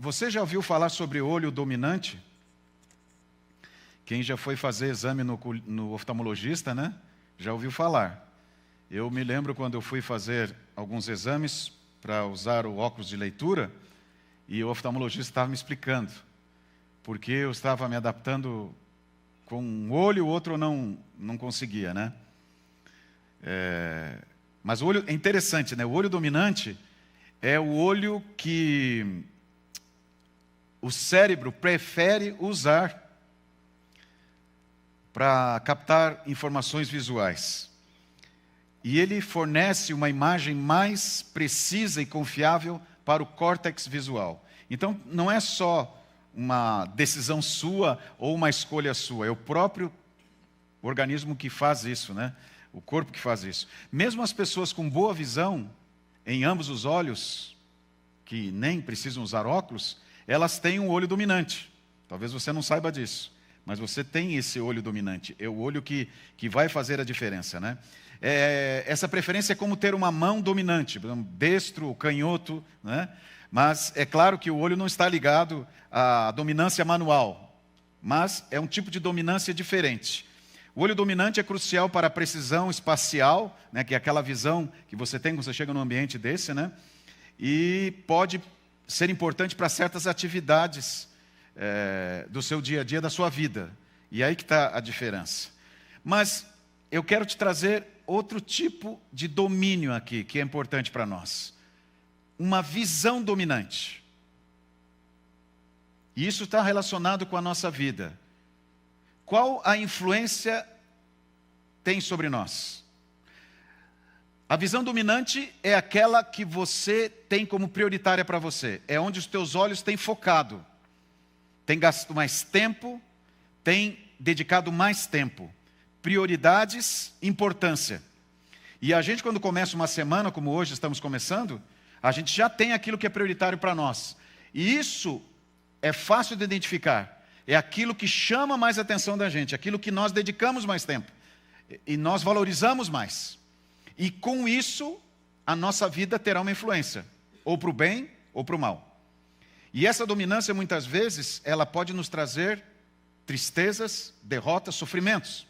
Você já ouviu falar sobre olho dominante? Quem já foi fazer exame no oftalmologista, né? Já ouviu falar. Eu me lembro quando eu fui fazer alguns exames para usar o óculos de leitura, e o oftalmologista estava me explicando, porque eu estava me adaptando com um olho, o outro não conseguia, né? Mas o olho é interessante, né? O olho dominante é o olho que o cérebro prefere usar para captar informações visuais. E ele fornece uma imagem mais precisa e confiável para o córtex visual. Então, não é só uma decisão sua ou uma escolha sua, é o próprio organismo que faz isso, né? O corpo que faz isso. Mesmo as pessoas com boa visão, em ambos os olhos, que nem precisam usar óculos, elas têm um olho dominante. Talvez você não saiba disso, mas você tem esse olho dominante. É o olho que vai fazer a diferença, né? Essa preferência é como ter uma mão dominante, destro ou canhoto, né? Mas é claro que o olho não está ligado à dominância manual, mas é um tipo de dominância diferente. O olho dominante é crucial para a precisão espacial, né? Que é aquela visão que você tem quando você chega num ambiente desse, né? E pode ser importante para certas atividades do seu dia a dia, da sua vida. E aí que está a diferença. Mas eu quero te trazer outro tipo de domínio aqui, que é importante para nós. Uma visão dominante. E isso está relacionado com a nossa vida. Qual a influência tem sobre nós? A visão dominante é aquela que você tem como prioritária para você. É onde os teus olhos têm focado. Tem gasto mais tempo, tem dedicado mais tempo. Prioridades, importância. E a gente, quando começa uma semana, como hoje estamos começando, a gente já tem aquilo que é prioritário para nós. E isso é fácil de identificar. É aquilo que chama mais a atenção da gente, aquilo que nós dedicamos mais tempo. E nós valorizamos mais. E com isso, a nossa vida terá uma influência, ou para o bem ou para o mal. E essa dominância, muitas vezes, ela pode nos trazer tristezas, derrotas, sofrimentos.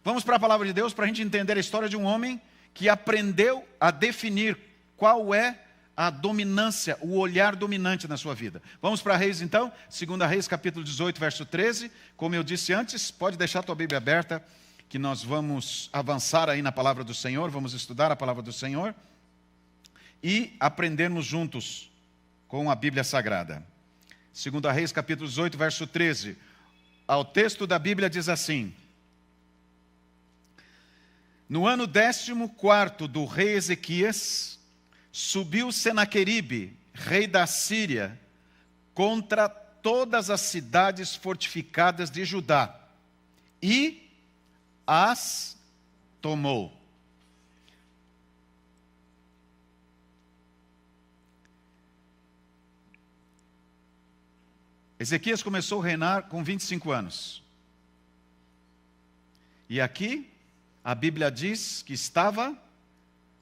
Vamos para a palavra de Deus para a gente entender a história de um homem que aprendeu a definir qual é a dominância, o olhar dominante na sua vida. Vamos para Reis então, 2 Reis capítulo 18, verso 13. Como eu disse antes, pode deixar a tua Bíblia aberta, que nós vamos avançar aí na palavra do Senhor, vamos estudar a palavra do Senhor e aprendermos juntos com a Bíblia Sagrada. 2 Reis capítulo 18, verso 13. Ao texto da Bíblia diz assim: no ano 14º do rei Ezequias, subiu Senaqueribe, rei da Síria, contra todas as cidades fortificadas de Judá, e as tomou. Ezequias começou a reinar com 25 anos. E aqui a Bíblia diz que estava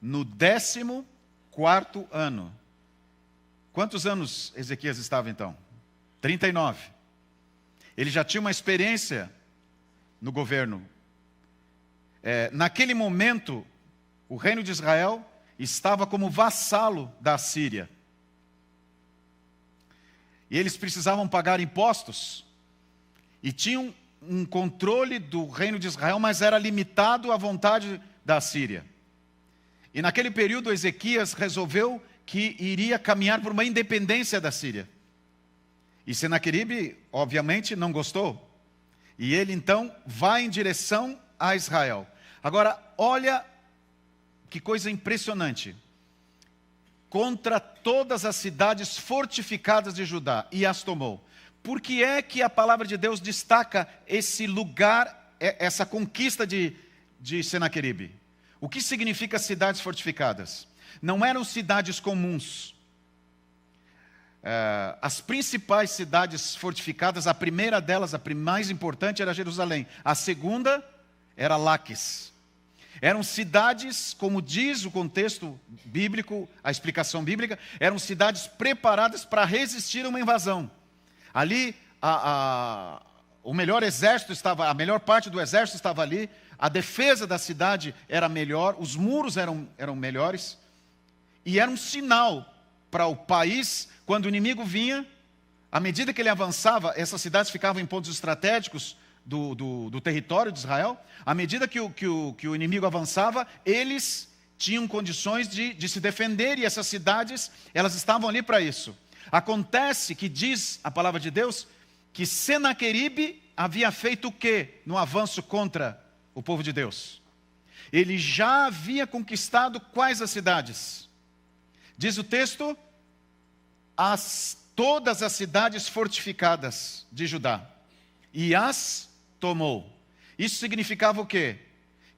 no 14º ano. Quantos anos Ezequias estava então? 39. Ele já tinha uma experiência no governo. Naquele momento, o reino de Israel estava como vassalo da Síria. E eles precisavam pagar impostos. E tinham um controle do reino de Israel, mas era limitado à vontade da Síria. E naquele período, Ezequias resolveu que iria caminhar por uma independência da Síria. E Senaqueribe, obviamente, não gostou. E ele, então, vai em direção a Israel. Agora, olha que coisa impressionante. Contra todas as cidades fortificadas de Judá, e as tomou. Por que é que a palavra de Deus destaca esse lugar, essa conquista de Senaqueribe? O que significa cidades fortificadas? Não eram cidades comuns. As principais cidades fortificadas, a primeira delas, a mais importante, era Jerusalém. A segunda era Laques. Eram cidades, como diz o contexto bíblico, a explicação bíblica, eram cidades preparadas para resistir a uma invasão. Ali, o melhor exército estava, a melhor parte do exército estava ali, a defesa da cidade era melhor, os muros eram melhores, e era um sinal para o país, quando o inimigo vinha, à medida que ele avançava, essas cidades ficavam em pontos estratégicos do território de Israel. À medida que o inimigo avançava, eles tinham condições de se defender, e essas cidades, elas estavam ali para isso. Acontece que diz a palavra de Deus, que Senaqueribe havia feito o quê no avanço contra o povo de Deus? Ele já havia conquistado quais as cidades? Diz o texto, todas as cidades fortificadas de Judá, e as tomou. Isso significava o quê?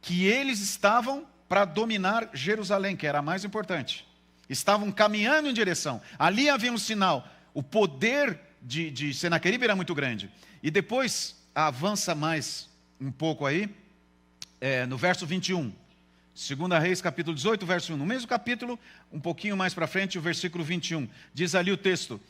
Que eles estavam para dominar Jerusalém, que era a mais importante. Estavam caminhando em direção. Ali havia um sinal. O poder de Senaqueribe era muito grande. E depois, avança mais um pouco aí, no verso 21. 2 Reis, capítulo 18, verso 1. No mesmo capítulo, um pouquinho mais para frente, o versículo 21. Diz ali o texto: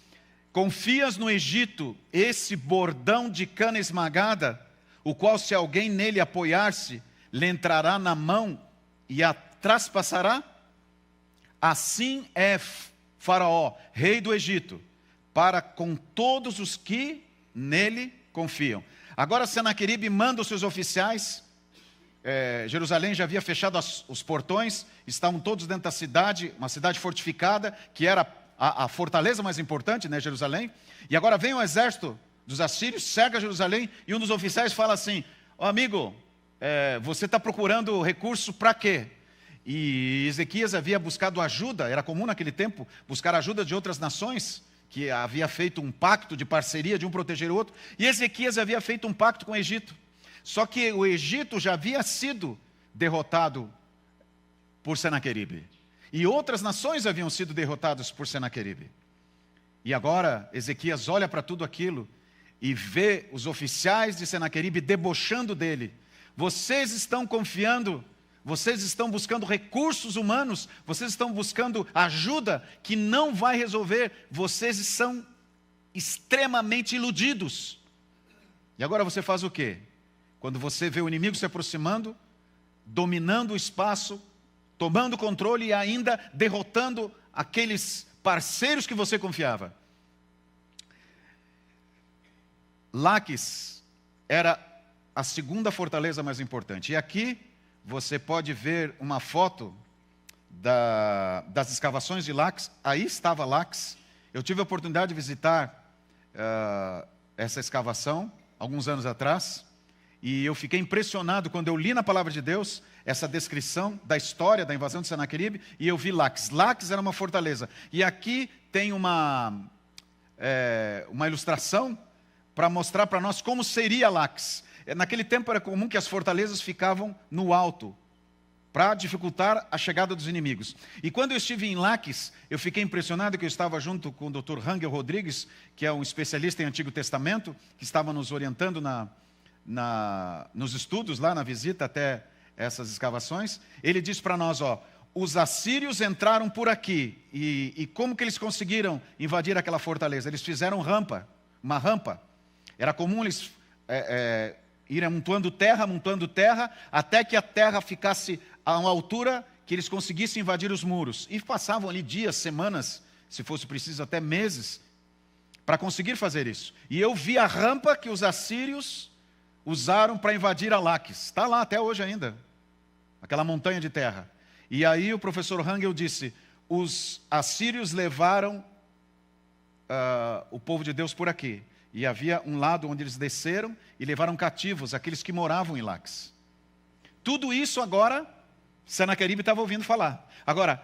confias no Egito esse bordão de cana esmagada, o qual, se alguém nele apoiar-se, lhe entrará na mão e a traspassará? Assim é Faraó, rei do Egito, para com todos os que nele confiam. Agora Senaqueribe manda os seus oficiais. Jerusalém já havia fechado os portões, estavam todos dentro da cidade, uma cidade fortificada, que era a fortaleza mais importante, né, Jerusalém. E agora vem o exército dos assírios, cerca Jerusalém, e um dos oficiais fala assim: amigo, você está procurando recurso para quê? E Ezequias havia buscado ajuda, era comum naquele tempo buscar ajuda de outras nações, que havia feito um pacto de parceria, de um proteger o outro, e Ezequias havia feito um pacto com o Egito. Só que o Egito já havia sido derrotado por Senaqueribe, e outras nações haviam sido derrotadas por Senaqueribe. E agora Ezequias olha para tudo aquilo e vê os oficiais de Senaqueribe debochando dele. Vocês estão confiando, vocês estão buscando recursos humanos, vocês estão buscando ajuda que não vai resolver, vocês são extremamente iludidos. E agora você faz o quê? Quando você vê o inimigo se aproximando, dominando o espaço, tomando controle e ainda derrotando aqueles parceiros que você confiava. Laquis era a segunda fortaleza mais importante. E aqui você pode ver uma foto das escavações de Laquis. Aí estava Laquis. Eu tive a oportunidade de visitar essa escavação alguns anos atrás. E eu fiquei impressionado quando eu li na palavra de Deus essa descrição da história da invasão de Senaqueribe, e eu vi Laquis. Laquis era uma fortaleza. E aqui tem uma ilustração para mostrar para nós como seria Laquis. Naquele tempo era comum que as fortalezas ficavam no alto, para dificultar a chegada dos inimigos. E quando eu estive em Laquis, eu fiquei impressionado que eu estava junto com o Dr. Rangel Rodrigues, que é um especialista em Antigo Testamento, que estava nos orientando nos estudos lá, na visita até essas escavações. Ele diz para nós, os assírios entraram por aqui, e como que eles conseguiram invadir aquela fortaleza? Eles fizeram uma rampa. Era comum eles irem montando terra, até que a terra ficasse a uma altura que eles conseguissem invadir os muros. E passavam ali dias, semanas, se fosse preciso até meses, para conseguir fazer isso. E eu vi a rampa que os assírios usaram para invadir a Laquis. Está lá até hoje ainda, aquela montanha de terra. E aí o professor Rangel disse, os assírios levaram o povo de Deus por aqui. E havia um lado onde eles desceram e levaram cativos aqueles que moravam em Laquis. Tudo isso agora, Senaqueribe estava ouvindo falar. Agora,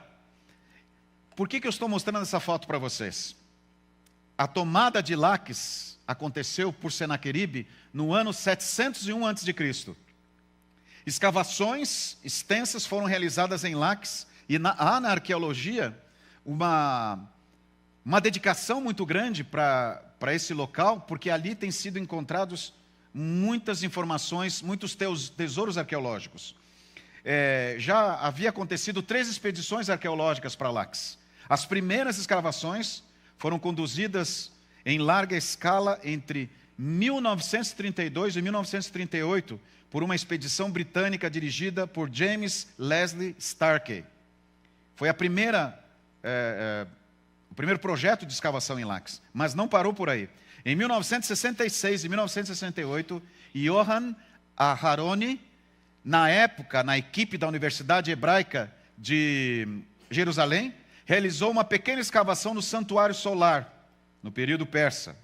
por que eu estou mostrando essa foto para vocês? A tomada de Laquis aconteceu por Senaqueribe no ano 701 a.C. Escavações extensas foram realizadas em Laquis, e há na arqueologia uma dedicação muito grande para esse local, porque ali têm sido encontrados muitas informações, muitos tesouros arqueológicos. já havia acontecido 3 expedições arqueológicas para Laques. As primeiras escavações foram conduzidas em larga escala entre 1932 e 1938 por uma expedição britânica dirigida por James Leslie Starkey. Foi o primeiro projeto de escavação em Laques, mas não parou por aí. Em 1966 e 1968, Johan Aharoni, na época, na equipe da Universidade Hebraica de Jerusalém, realizou uma pequena escavação no Santuário Solar, do período persa.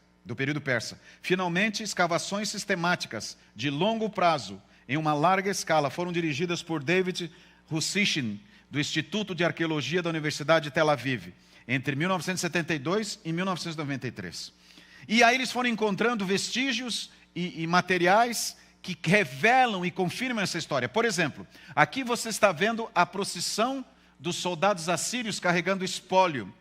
Finalmente, escavações sistemáticas de longo prazo, em uma larga escala, foram dirigidas por David Hussishin, do Instituto de Arqueologia da Universidade de Tel Aviv, entre 1972 e 1993. E aí eles foram encontrando vestígios e materiais que revelam e confirmam essa história. Por exemplo, aqui você está vendo a procissão dos soldados assírios carregando espólio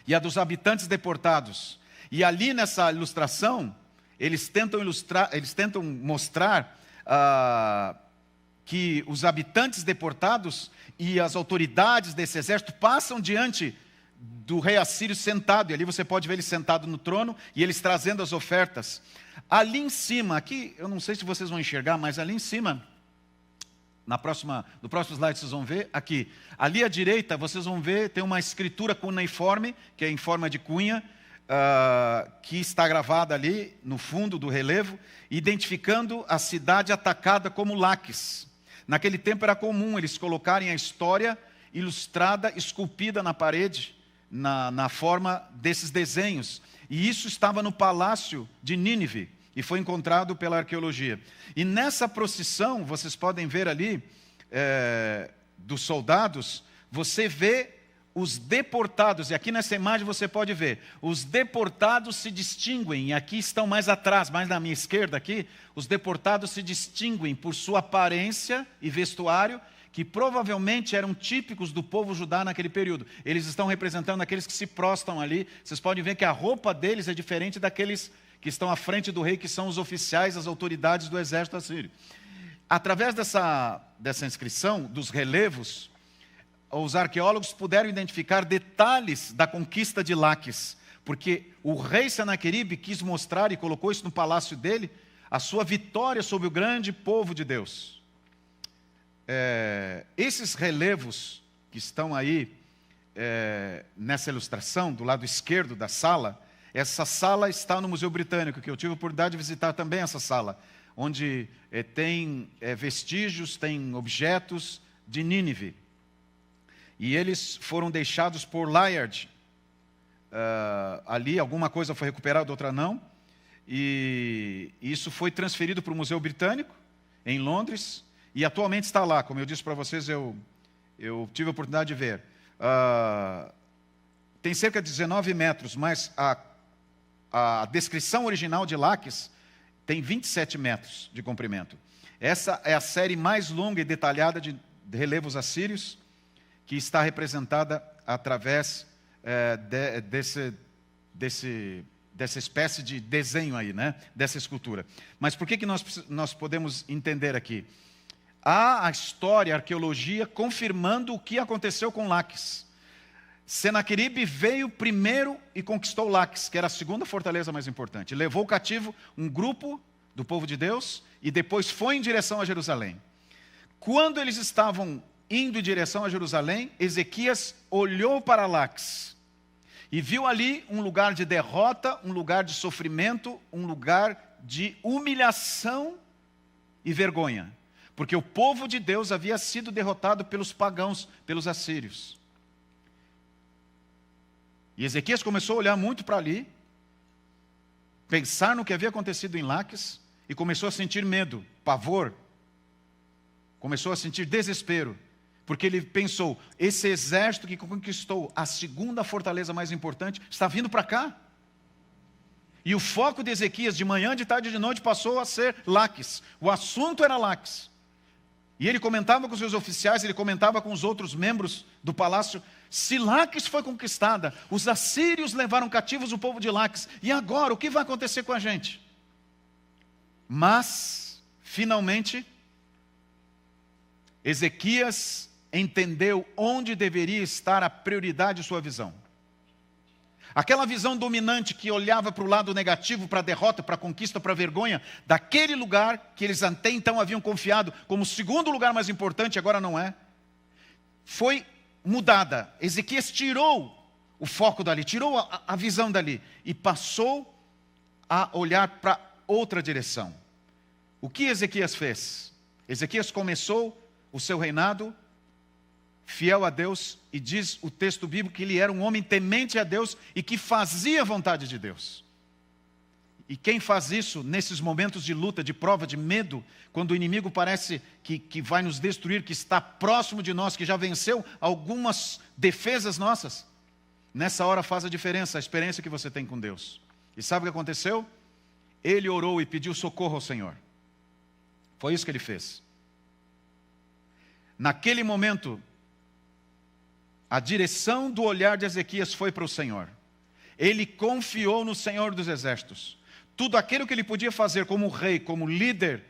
e a dos habitantes deportados. E ali nessa ilustração, eles tentam mostrar que os habitantes deportados e as autoridades desse exército passam diante do rei assírio sentado, e ali você pode ver ele sentado no trono, e eles trazendo as ofertas. Ali em cima, aqui, eu não sei se vocês vão enxergar, mas ali em cima, no próximo slide vocês vão ver, aqui, ali à direita vocês vão ver, tem uma escritura cuneiforme, que é em forma de cunha, que está gravada ali no fundo do relevo, identificando a cidade atacada como Laques. Naquele tempo era comum eles colocarem a história ilustrada, esculpida na parede, na forma desses desenhos. E isso estava no palácio de Nínive, e foi encontrado pela arqueologia. E nessa procissão, vocês podem ver ali, dos soldados, você vê os deportados, e aqui nessa imagem você pode ver, os deportados se distinguem, e aqui estão mais atrás, mais na minha esquerda aqui, os deportados se distinguem por sua aparência e vestuário, que provavelmente eram típicos do povo judeu naquele período. Eles estão representando aqueles que se prostram ali. Vocês podem ver que a roupa deles é diferente daqueles que estão à frente do rei, que são os oficiais, as autoridades do exército assírio. Através dessa inscrição, dos relevos, os arqueólogos puderam identificar detalhes da conquista de Laques, porque o rei Senaqueribe quis mostrar, e colocou isso no palácio dele, a sua vitória sobre o grande povo de Deus. Esses relevos que estão aí nessa ilustração, do lado esquerdo da sala, essa sala está no Museu Britânico, que eu tive a oportunidade de visitar também essa sala, onde tem vestígios, tem objetos de Nínive. E eles foram deixados por Layard. Ali alguma coisa foi recuperada, outra não. E isso foi transferido para o Museu Britânico, em Londres, e atualmente está lá. Como eu disse para vocês, eu tive a oportunidade de ver. Tem cerca de 19 metros, mas a descrição original de Laques tem 27 metros de comprimento. Essa é a série mais longa e detalhada de relevos assírios, que está representada através dessa espécie de desenho aí, né? Dessa escultura. Mas por que nós podemos entender aqui? Há a história, a arqueologia, confirmando o que aconteceu com Laques. Senaqueribe veio primeiro e conquistou Laques, que era a segunda fortaleza mais importante. Levou cativo um grupo do povo de Deus e depois foi em direção a Jerusalém. Quando eles estavam indo em direção a Jerusalém, Ezequias olhou para Laques e viu ali um lugar de derrota, um lugar de sofrimento, um lugar de humilhação e vergonha. Porque o povo de Deus havia sido derrotado pelos pagãos, pelos assírios. E Ezequias começou a olhar muito para ali, pensar no que havia acontecido em Laques, e começou a sentir medo, pavor, começou a sentir desespero, porque ele pensou, esse exército que conquistou a segunda fortaleza mais importante, está vindo para cá. E o foco de Ezequias, de manhã, de tarde e de noite, passou a ser Laques. O assunto era Laques. E ele comentava com seus oficiais, ele comentava com os outros membros do palácio, se Laques foi conquistada, os assírios levaram cativos o povo de Laques, e agora, o que vai acontecer com a gente? Mas, finalmente, Ezequias entendeu onde deveria estar a prioridade de sua visão. Aquela visão dominante que olhava para o lado negativo, para a derrota, para a conquista, para a vergonha, daquele lugar que eles até então haviam confiado como o segundo lugar mais importante, agora não é, foi mudada. Ezequias tirou o foco dali, tirou a visão dali e passou a olhar para outra direção. O que Ezequias fez? Ezequias começou o seu reinado fiel a Deus, e diz o texto bíblico que ele era um homem temente a Deus e que fazia a vontade de Deus. E quem faz isso nesses momentos de luta, de prova, de medo, quando o inimigo parece que vai nos destruir, que está próximo de nós, que já venceu algumas defesas nossas, nessa hora faz a diferença, a experiência que você tem com Deus. E sabe o que aconteceu? Ele orou e pediu socorro ao Senhor. Foi isso que ele fez. Naquele momento, a direção do olhar de Ezequias foi para o Senhor. Ele confiou no Senhor dos Exércitos. Tudo aquilo que ele podia fazer como rei, como líder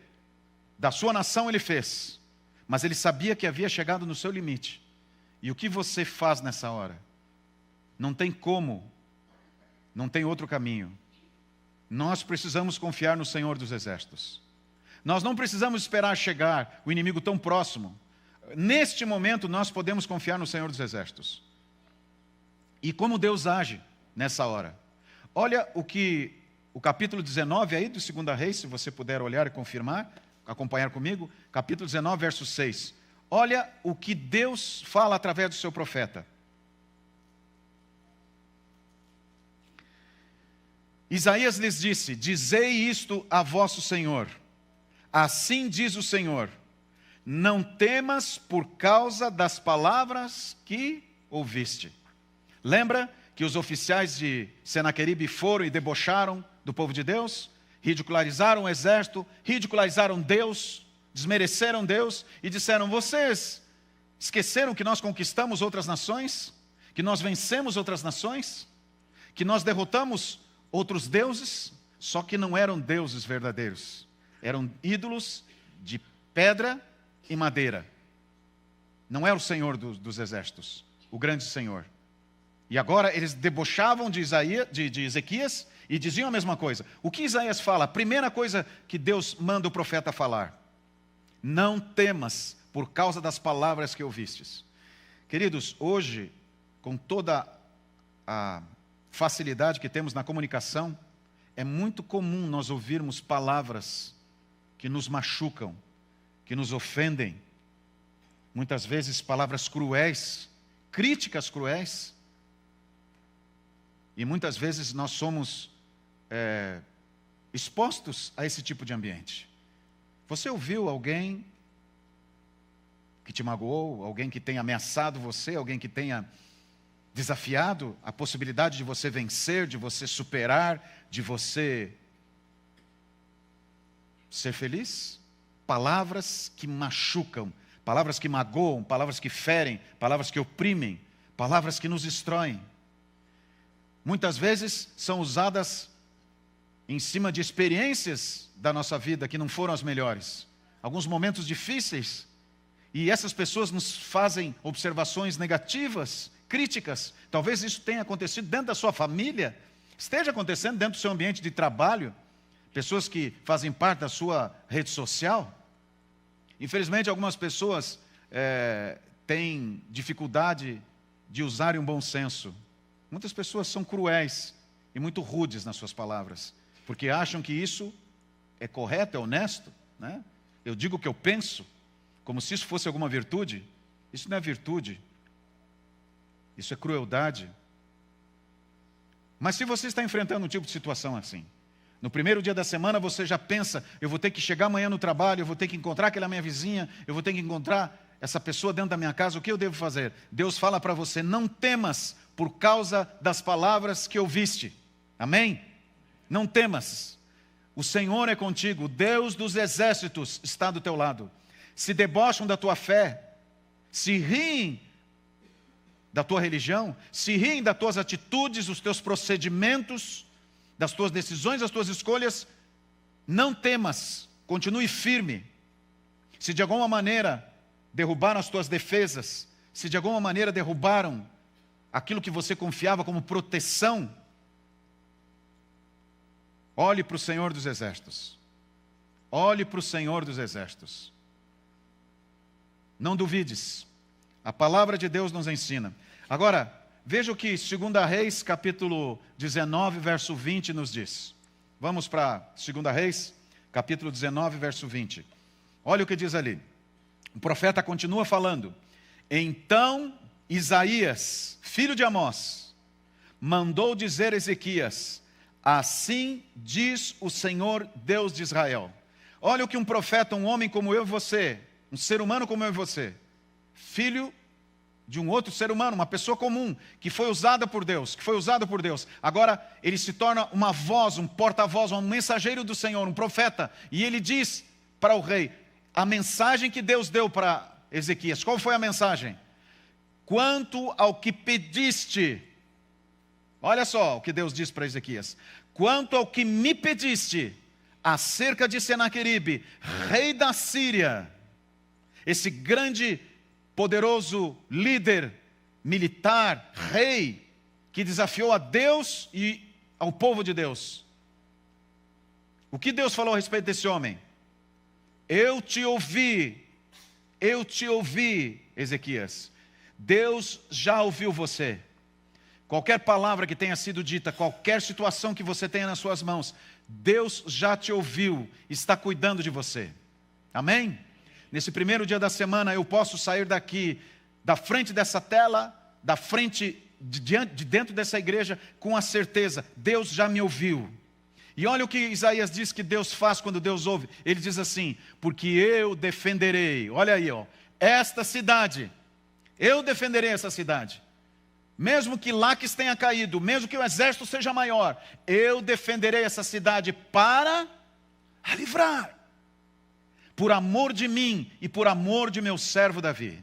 da sua nação, ele fez. Mas ele sabia que havia chegado no seu limite. E o que você faz nessa hora? Não tem como, não tem outro caminho. Nós precisamos confiar no Senhor dos Exércitos. Nós não precisamos esperar chegar o inimigo tão próximo. Neste momento, nós podemos confiar no Senhor dos Exércitos. E como Deus age nessa hora. Olha o capítulo 19 aí do 2 Reis, se você puder olhar e confirmar, acompanhar comigo. Capítulo 19, verso 6. Olha o que Deus fala através do seu profeta. Isaías lhes disse: dizei isto a vosso Senhor. Assim diz o Senhor: não temas por causa das palavras que ouviste. Lembra que os oficiais de Senaqueribe foram e debocharam do povo de Deus? Ridicularizaram o exército, ridicularizaram Deus, desmereceram Deus e disseram: vocês esqueceram que nós conquistamos outras nações? Que nós vencemos outras nações? Que nós derrotamos outros deuses? Só que não eram deuses verdadeiros. Eram ídolos de pedra e madeira. Não é o Senhor dos exércitos, o grande Senhor. E agora eles debochavam de Ezequias e diziam a mesma coisa. O que Isaías fala? A primeira coisa que Deus manda o profeta falar: não temas por causa das palavras que ouvistes. Queridos, hoje, com toda a facilidade que temos na comunicação, é muito comum nós ouvirmos palavras que nos machucam, que nos ofendem, muitas vezes palavras cruéis, críticas cruéis, e muitas vezes nós somos expostos a esse tipo de ambiente. Você ouviu alguém que te magoou, alguém que tenha ameaçado você, alguém que tenha desafiado a possibilidade de você vencer, de você superar, de você ser feliz? Palavras que machucam, palavras que magoam, palavras que ferem, palavras que oprimem, palavras que nos destroem. Muitas vezes são usadas em cima de experiências da nossa vida que não foram as melhores. Alguns momentos difíceis. E essas pessoas nos fazem observações negativas, críticas. Talvez isso tenha acontecido dentro da sua família, esteja acontecendo dentro do seu ambiente de trabalho. Pessoas que fazem parte da sua rede social. Infelizmente, algumas pessoas têm dificuldade de usarem um bom senso. Muitas pessoas são cruéis e muito rudes nas suas palavras, porque acham que isso é correto, é honesto, né? Eu digo o que eu penso, como se isso fosse alguma virtude. Isso não é virtude, isso é crueldade. Mas se você está enfrentando um tipo de situação assim, no primeiro dia da semana você já pensa: eu vou ter que chegar amanhã no trabalho, eu vou ter que encontrar aquela minha vizinha, eu vou ter que encontrar essa pessoa dentro da minha casa, o que eu devo fazer? Deus fala para você: não temas por causa das palavras que ouviste. Amém? Não temas. O Senhor é contigo, o Deus dos exércitos está do teu lado. Se debocham da tua fé, se riem da tua religião, se riem das tuas atitudes, dos teus procedimentos, das tuas decisões, das tuas escolhas, não temas, continue firme. Se de alguma maneira derrubaram as tuas defesas, se de alguma maneira derrubaram aquilo que você confiava como proteção, olhe para o Senhor dos Exércitos. Olhe para o Senhor dos Exércitos. Não duvides. A palavra de Deus nos ensina. Agora, veja o que 2 Reis, capítulo 19, verso 20 nos diz. Vamos para 2 Reis, capítulo 19, verso 20. Olha o que diz ali. O profeta continua falando. Então Isaías, filho de Amós, mandou dizer a Ezequias: assim diz o Senhor Deus de Israel. Olha o que um profeta, um homem como eu e você, um ser humano como eu e você, filho de um outro ser humano, uma pessoa comum, que foi usada por Deus, agora ele se torna uma voz, um porta-voz, um mensageiro do Senhor, um profeta, e ele diz para o rei a mensagem que Deus deu para Ezequias. Qual foi a mensagem? Quanto ao que pediste, olha só o que Deus diz para Ezequias: quanto ao que me pediste acerca de Senaqueribe, rei da Síria, esse grande, poderoso líder militar, rei, que desafiou a Deus e ao povo de Deus. O que Deus falou a respeito desse homem? Eu te ouvi, Ezequias. Deus já ouviu você. Qualquer palavra que tenha sido dita, qualquer situação que você tenha nas suas mãos, Deus já te ouviu, está cuidando de você. Amém? Nesse primeiro dia da semana eu posso sair daqui, da frente dessa tela, da frente de dentro dessa igreja, com a certeza, Deus já me ouviu. E olha o que Isaías diz que Deus faz quando Deus ouve. Ele diz assim: porque eu defenderei, olha aí, esta cidade, eu defenderei essa cidade. Mesmo que Laques tenha caído, mesmo que o exército seja maior, eu defenderei essa cidade para a livrar. Por amor de mim e por amor de meu servo Davi.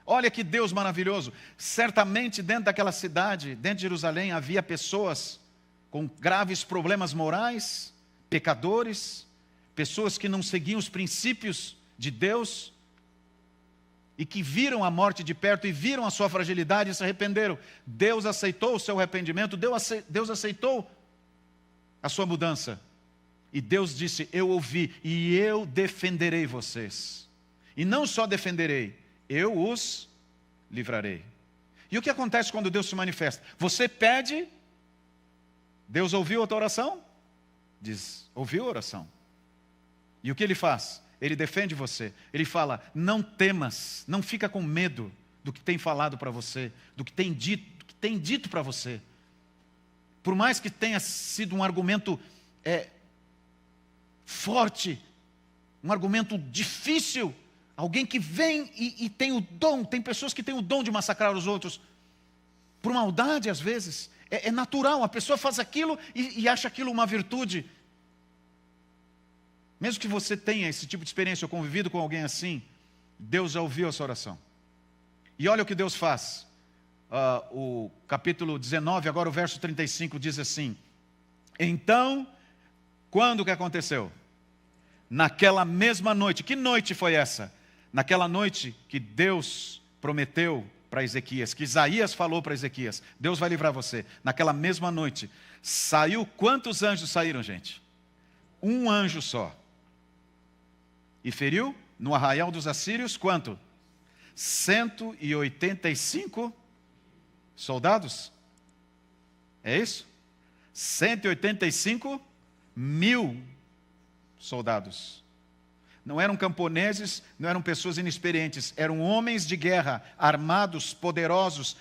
Olha que Deus maravilhoso. Certamente dentro daquela cidade, dentro de Jerusalém, havia pessoas com graves problemas morais, pecadores, pessoas que não seguiam os princípios de Deus e que viram a morte de perto e viram a sua fragilidade e se arrependeram. Deus aceitou o seu arrependimento, Deus aceitou a sua mudança. E Deus disse: eu ouvi e eu defenderei vocês. E não só defenderei, eu os livrarei. E o que acontece quando Deus se manifesta? Você pede, Deus ouviu a tua oração? Diz, ouviu a oração. E o que Ele faz? Ele defende você. Ele fala: não temas, não fica com medo do que tem falado para você, do que tem dito para você. Por mais que tenha sido um argumento forte, um argumento difícil, alguém que vem e tem o dom, tem pessoas que têm o dom de massacrar os outros, por maldade às vezes, é natural, a pessoa faz aquilo e acha aquilo uma virtude. Mesmo que você tenha esse tipo de experiência ou convivido com alguém assim, Deus já ouviu a sua oração. E olha o que Deus faz. O capítulo 19, agora o verso 35 diz assim: então, quando que aconteceu? Naquela mesma noite. Que noite foi essa? Naquela noite que Deus prometeu para Ezequias, que Isaías falou para Ezequias: Deus vai livrar você. Naquela mesma noite, saiu, quantos anjos saíram, gente? Um anjo só. E feriu no arraial dos assírios, quanto? 185 soldados. É isso? 185 mil soldados. Não eram camponeses, não eram pessoas inexperientes, eram homens de guerra, armados, poderosos,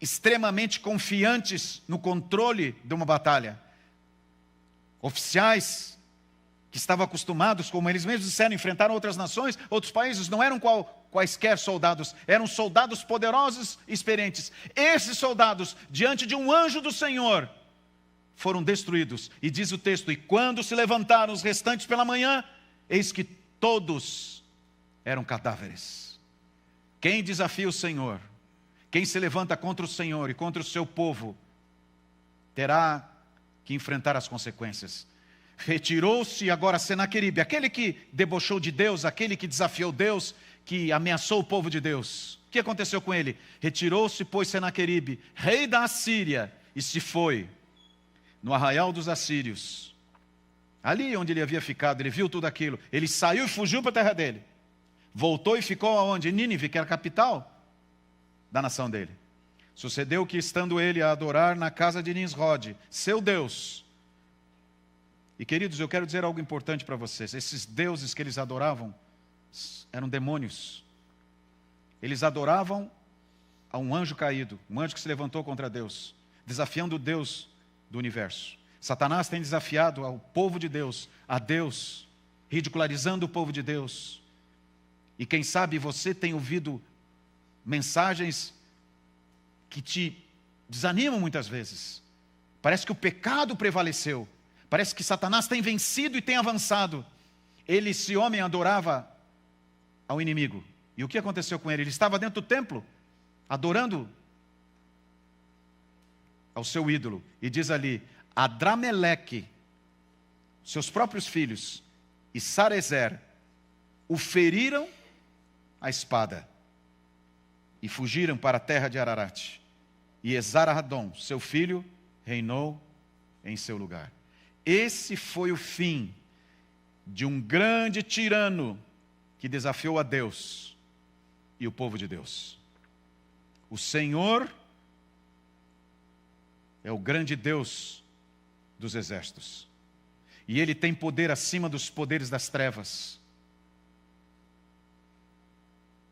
extremamente confiantes no controle de uma batalha. Oficiais que estavam acostumados, como eles mesmos disseram, enfrentaram outras nações, outros países, não eram quaisquer soldados, eram soldados poderosos e experientes. Esses soldados, diante de um anjo do Senhor, foram destruídos. E diz o texto: e quando se levantaram os restantes pela manhã, eis que todos eram cadáveres. Quem desafia o Senhor, quem se levanta contra o Senhor e contra o seu povo, terá que enfrentar as consequências. Retirou-se agora Senaqueribe, aquele que debochou de Deus, aquele que desafiou Deus, que ameaçou o povo de Deus. O que aconteceu com ele? Retirou-se, pois, Senaqueribe, rei da Assíria, e se foi no arraial dos assírios. Ali onde ele havia ficado, ele viu tudo aquilo. Ele saiu e fugiu para a terra dele. Voltou e ficou aonde? Em Nínive, que era a capital da nação dele. Sucedeu que, estando ele a adorar na casa de Nisrode, seu Deus. E queridos, eu quero dizer algo importante para vocês. Esses deuses que eles adoravam eram demônios. Eles adoravam a um anjo caído, um anjo que se levantou contra Deus, desafiando o Deus do universo. Satanás tem desafiado ao povo de Deus, a Deus, ridicularizando o povo de Deus. E quem sabe você tem ouvido mensagens que te desanimam muitas vezes. Parece que o pecado prevaleceu. Parece que Satanás tem vencido e tem avançado. Esse homem adorava ao inimigo. E o que aconteceu com ele? Ele estava dentro do templo, adorando ao seu ídolo. E diz ali, Adrameleque, seus próprios filhos, e Sarezer, o feriram a espada e fugiram para a terra de Ararat. E Esarhaddon, seu filho, reinou em seu lugar. Esse foi o fim de um grande tirano que desafiou a Deus e o povo de Deus. O Senhor é o grande Deus dos exércitos. E Ele tem poder acima dos poderes das trevas.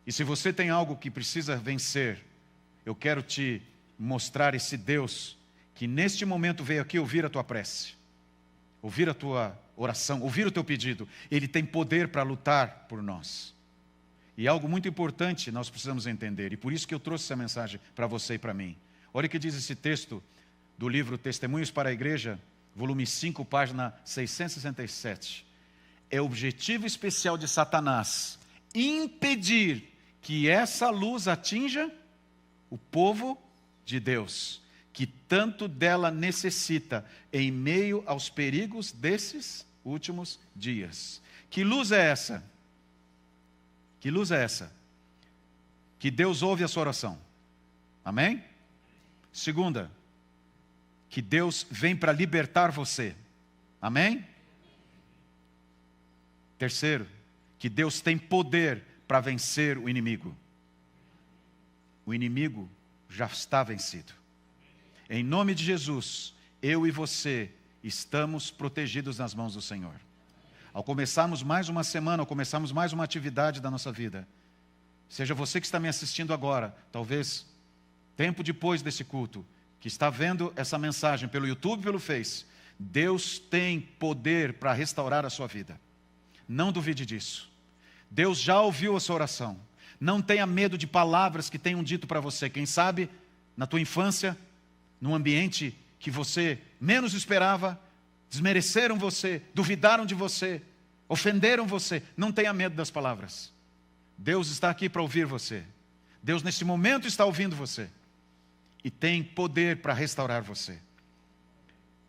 E se você tem algo que precisa vencer, eu quero te mostrar esse Deus que neste momento veio aqui ouvir a tua prece, ouvir a tua oração, ouvir o teu pedido. Ele tem poder para lutar por nós. E algo muito importante nós precisamos entender, e por isso que eu trouxe essa mensagem para você e para mim. Olha o que diz esse texto do livro Testemunhos para a Igreja, volume 5, página 667. É objetivo especial de Satanás impedir que essa luz atinja o povo de Deus, que tanto dela necessita em meio aos perigos desses últimos dias. Que luz é essa? Que luz é essa? Que Deus ouve a sua oração. Amém? Segunda, que Deus vem para libertar você. Amém? Terceiro, que Deus tem poder para vencer o inimigo. O inimigo já está vencido. Em nome de Jesus, eu e você estamos protegidos nas mãos do Senhor. Ao começarmos mais uma semana, ao começarmos mais uma atividade da nossa vida, seja você que está me assistindo agora, talvez tempo depois desse culto, que está vendo essa mensagem pelo YouTube, pelo Face, Deus tem poder para restaurar a sua vida. Não duvide disso. Deus já ouviu a sua oração. Não tenha medo de palavras que tenham dito para você. Quem sabe, na tua infância, num ambiente que você menos esperava, desmereceram você, duvidaram de você, ofenderam você. Não tenha medo das palavras. Deus está aqui para ouvir você. Deus nesse momento está ouvindo você. E tem poder para restaurar você.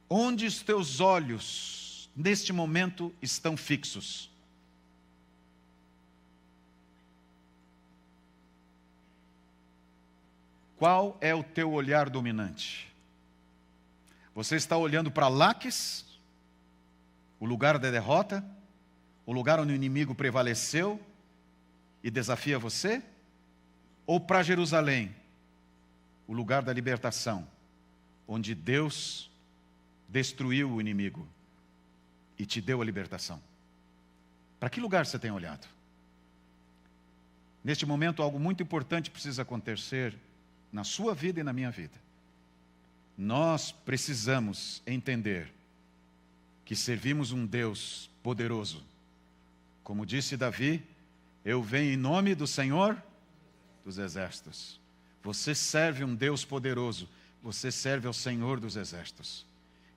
Onde os teus olhos, neste momento, estão fixos? Qual é o teu olhar dominante? Você está olhando para Laques, o lugar da derrota, o lugar onde o inimigo prevaleceu e desafia você? Ou para Jerusalém, o lugar da libertação, onde Deus destruiu o inimigo e te deu a libertação? Para que lugar você tem olhado? Neste momento, algo muito importante precisa acontecer na sua vida e na minha vida. Nós precisamos entender que servimos um Deus poderoso. Como disse Davi, eu venho em nome do Senhor dos exércitos. Você serve um Deus poderoso, você serve ao Senhor dos exércitos.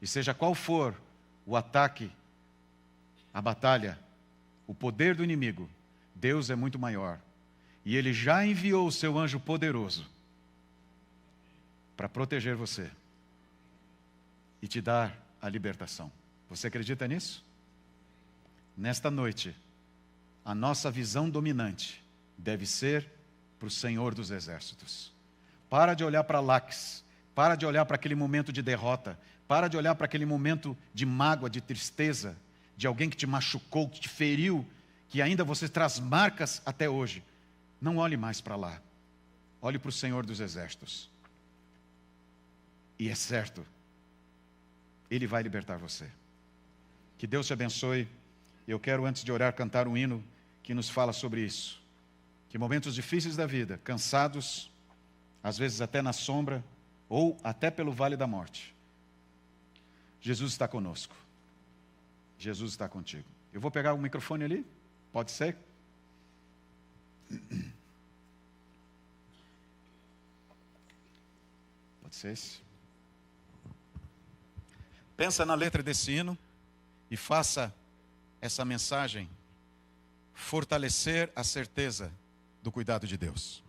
E seja qual for o ataque, a batalha, o poder do inimigo, Deus é muito maior. E Ele já enviou o seu anjo poderoso para proteger você e te dar a libertação. Você acredita nisso? Nesta noite, a nossa visão dominante deve ser para o Senhor dos Exércitos. Para de olhar para Laques, para de olhar para aquele momento de derrota, para de olhar para aquele momento de mágoa, de tristeza, de alguém que te machucou, que te feriu, que ainda você traz marcas até hoje. Não olhe mais para lá. Olhe para o Senhor dos Exércitos. E é certo, Ele vai libertar você. Que Deus te abençoe. Eu quero, antes de orar, cantar um hino que nos fala sobre isso. Que momentos difíceis da vida, cansados, às vezes até na sombra, ou até pelo vale da morte, Jesus está conosco. Jesus está contigo. Eu vou pegar o microfone ali, pode ser? Pode ser esse? Pensa na letra desse hino e faça essa mensagem fortalecer a certeza do cuidado de Deus.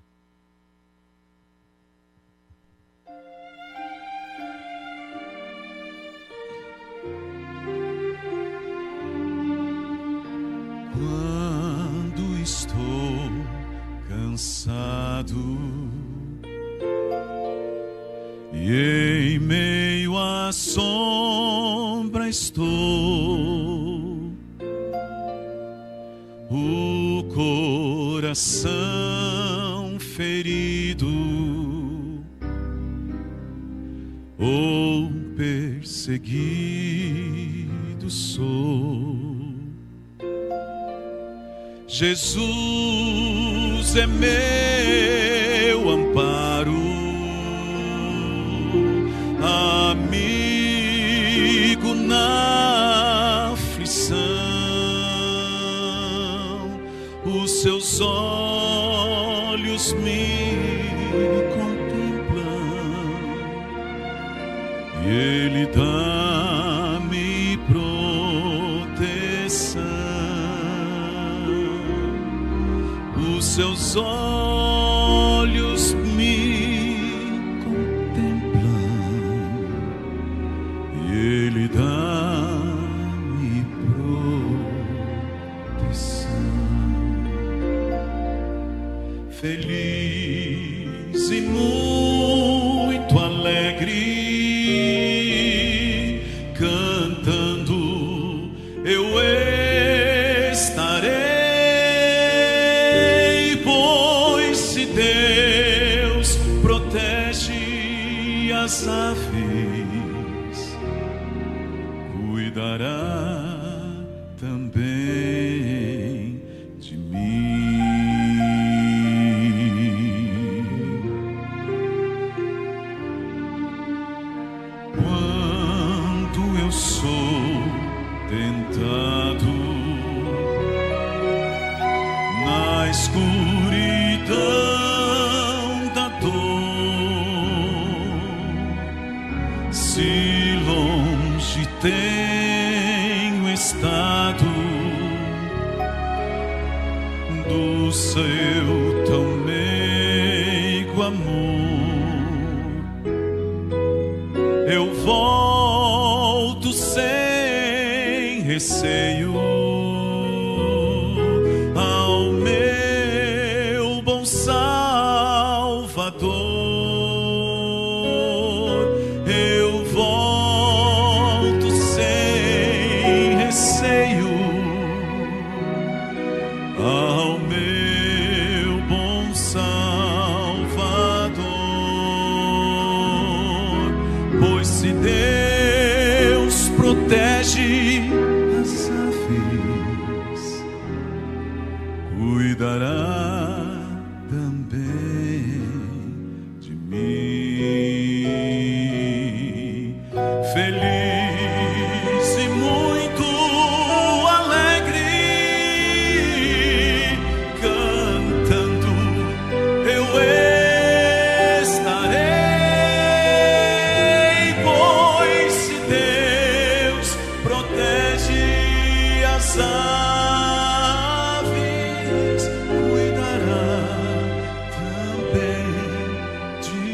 Quando estou cansado e em meio à sombra estou, o coração ferido ou perseguido sou. Jesus é meu amparo, amigo na aflição. Os seus olhos me contemplam e Ele dá-me proteção. Os seus olhos me contemplam e Ele dá-me proteção. Feliz e muito alegre, cantando eu estarei. Deus protege as aves, cuidará também de mim. Quando eu sou tentado na escuridão da dor, se longe tenho estado do seu tão meigo amor, eu volto sem receio ao meu bom Salvador. Eu volto sem receio ao meu bom Salvador, pois se Deus protege as aves, cuidará também de mim. Feliz e muito alegre, cantando eu estarei, pois se Deus protege as aves, cuidará também de mim.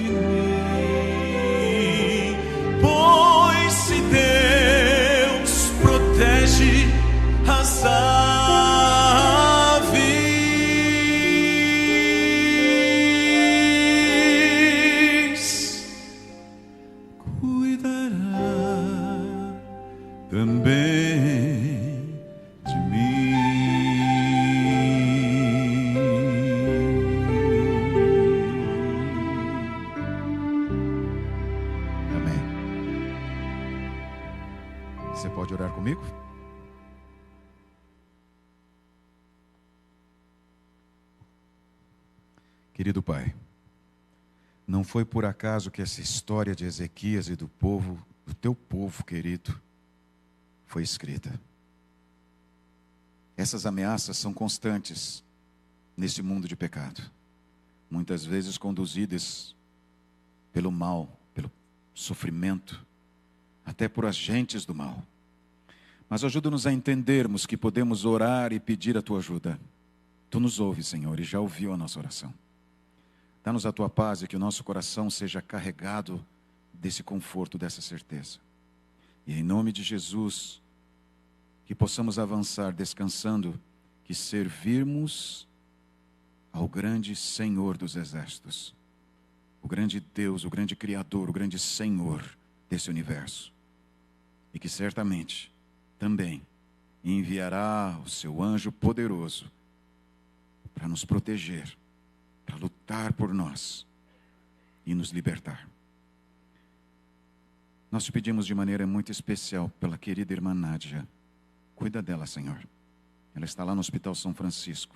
Pois se Deus protege as aves, também de mim. Amém. Você pode orar comigo? Querido Pai, não foi por acaso que essa história de Ezequias e do povo, do teu povo querido, foi escrita. Essas ameaças são constantes nesse mundo de pecado, muitas vezes conduzidas pelo mal, pelo sofrimento, até por agentes do mal. Mas ajuda-nos a entendermos que podemos orar e pedir a tua ajuda. Tu nos ouves, Senhor, e já ouviu a nossa oração. Dá-nos a tua paz e que o nosso coração seja carregado desse conforto, dessa certeza. E em nome de Jesus, que possamos avançar descansando, que servirmos ao grande Senhor dos exércitos, o grande Deus, o grande Criador, o grande Senhor desse universo. E que certamente também enviará o seu anjo poderoso para nos proteger, para lutar por nós e nos libertar. Nós te pedimos de maneira muito especial pela querida irmã Nádia. Cuida dela, Senhor. Ela está lá no Hospital São Francisco.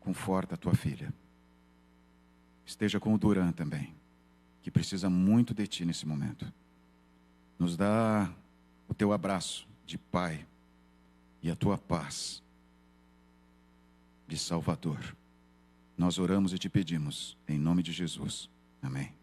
Conforta a tua filha. Esteja com o Duran também, que precisa muito de ti nesse momento. Nos dá o teu abraço de Pai e a tua paz de Salvador. Nós oramos e te pedimos, em nome de Jesus. Amém.